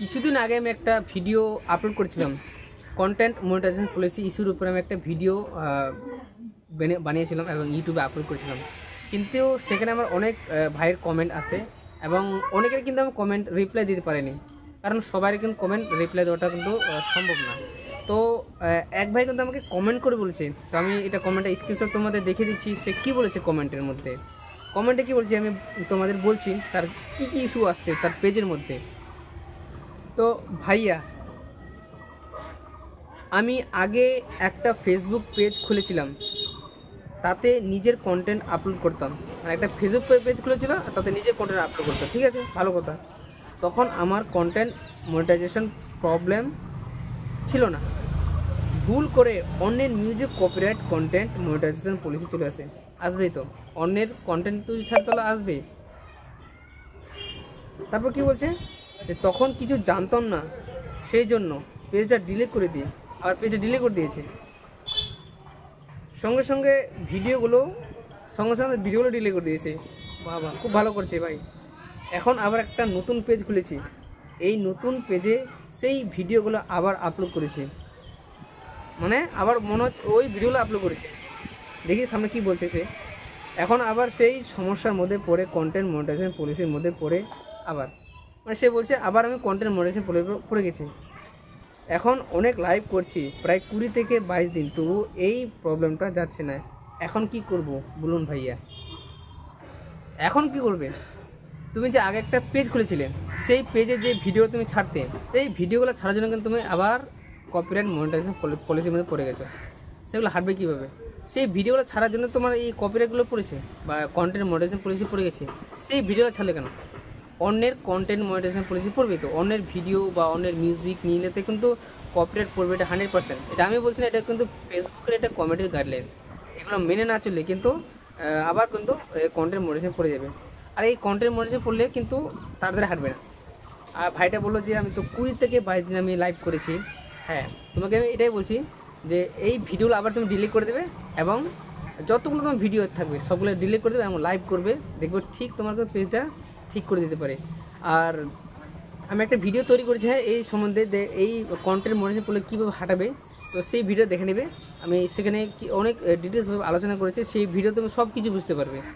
কিছুদিন আগে আমি একটা ভিডিও আপলোড করেছিলাম, কন্টেন্ট মনিটাইজেশন পলিসি ইস্যুর উপরে আমি একটা ভিডিও বানিয়েছিলাম এবং ইউটিউবে আপলোড করেছিলাম। কিন্তু সেখানে আমার অনেক ভাইয়ের কমেন্ট আসে এবং অনেকের কিন্তু আমি কমেন্ট রিপ্লাই দিতে পারিনি, কারণ সবারই কিন্তু কমেন্ট রিপ্লাই দেওয়াটা কিন্তু সম্ভব না। তো এক ভাই কিন্তু আমাকে কমেন্ট করে বলেছে, তো আমি এটা কমেন্টটা স্ক্রিনশট তোমাদের দেখে দিচ্ছি সে কী বলেছে কমেন্টের মধ্যে। কমেন্টে কী বলছি আমি তোমাদের বলছি, তার কী কী ইস্যু আসছে তার পেজের মধ্যে। তো ভাইয়া, আমি আগে একটা ফেসবুক পেজ খুলেছিলাম, তাতে নিজের কন্টেন্ট আপলোড করতাম। মানে একটা ফেসবুক পেজ খুলেছিল, তাতে নিজের কন্টেন্ট আপলোড করতাম, ঠিক আছে, ভালো কথা। তখন আমার কন্টেন্ট মনিটাইজেশন প্রবলেম ছিল না। ভুল করে অন্যের music copyright content monetization policy চলে আসবেই তো, অন্যের কন্টেন্ট তুই ছাড়তে হলে আসবে। তারপর কি বলছে যে তখন কিছু জানতাম না, সেই জন্য পেজটা ডিলিট করে দিই। আর পেজটা ডিলিট করে দিয়েছে, সঙ্গে সঙ্গে ভিডিওগুলো ডিলিট করে দিয়েছে। বাবা, খুব ভালো করছে ভাই। এখন আবার একটা নতুন পেজ খুলেছি, এই নতুন পেজে সেই ভিডিওগুলো আবার আপলোড করেছি। মানে আবার মনে হচ্ছে ওই ভিডিওগুলো আপলোড করেছে, দেখি সামনে কি বলছে সে। এখন আবার সেই সমস্যার মধ্যে পড়ে, কন্টেন্ট মনিটাইজেশন পলিসির মধ্যে পড়ে আবার, মানে সে বলছে আবার আমি কন্টেন্ট মনিটাইজেশন পড়ে গেছি। এখন অনেক লাইভ করছি, প্রায় 20 থেকে 22 দিন, তবু এই প্রবলেমটা যাচ্ছে না। এখন কি করব বলুন ভাইয়া, এখন কি করবে? তুমি যে আগে একটা পেজ খুলেছিলে, সেই পেজে যে ভিডিও তুমি ছাড়তে, সেই ভিডিওগুলো ছাড়ার জন্য কিন্তু তুমি আবার কপিরাইট মনিটাইজেশন পলিসির মধ্যে পড়ে গেছো। সেগুলো হাঁটবে কীভাবে? সেই ভিডিওগুলো ছাড়ার জন্য তোমার এই কপিরাইটগুলো পড়েছে বা কন্টেন্ট মনিটাইজেশন পলিসি পড়ে গেছে, সেই ভিডিওটা ছাড়লে কেন? অন্যের কন্টেন্ট মনিটাইজেশন পলিসি পড়বে তো, অন্যের ভিডিও বা অন্যের মিউজিক নিলেতে কিন্তু কপিরাইট পড়বে, এটা 100%। এটা আমি বলছি না, এটা কিন্তু ফেসবুকের একটা কমিটির গাইডলাইন। এগুলো মেনে না চললে কিন্তু আবার কিন্তু কন্টেন্ট মনিটাইজেশন পড়ে যাবে। আর এই কন্টেন্ট মনিটাইজেশন পড়লে কিন্তু তাড়াতাড়ি হাঁটবে না। আর ভাইটা বললো যে আমি তো 20 থেকে 22 দিন আমি লাইভ করেছি। হ্যাঁ, তোমাকে আমি এটাই বলছি যে এই ভিডিওগুলো আবার তুমি ডিলিট করে দেবে এবং যতগুলো তোমার ভিডিও থাকবে সবগুলো ডিলিট করে দেবে এবং লাইভ করবে, দেখবে ঠিক তোমার পেজটা ঠিক করে দিতে পারে। আর আমি একটা ভিডিও তৈরি করেছি হ্যাঁ এই সম্বন্ধে, এই কন্টেন্ট মনিটাইজেশন পড়লে কীভাবে হাঁটাবে, তো সেই ভিডিও দেখে নেবে। আমি সেখানে অনেক ডিটেলসভাবে আলোচনা করেছি, সেই ভিডিও তুমি সব কিছু বুঝতে পারবে।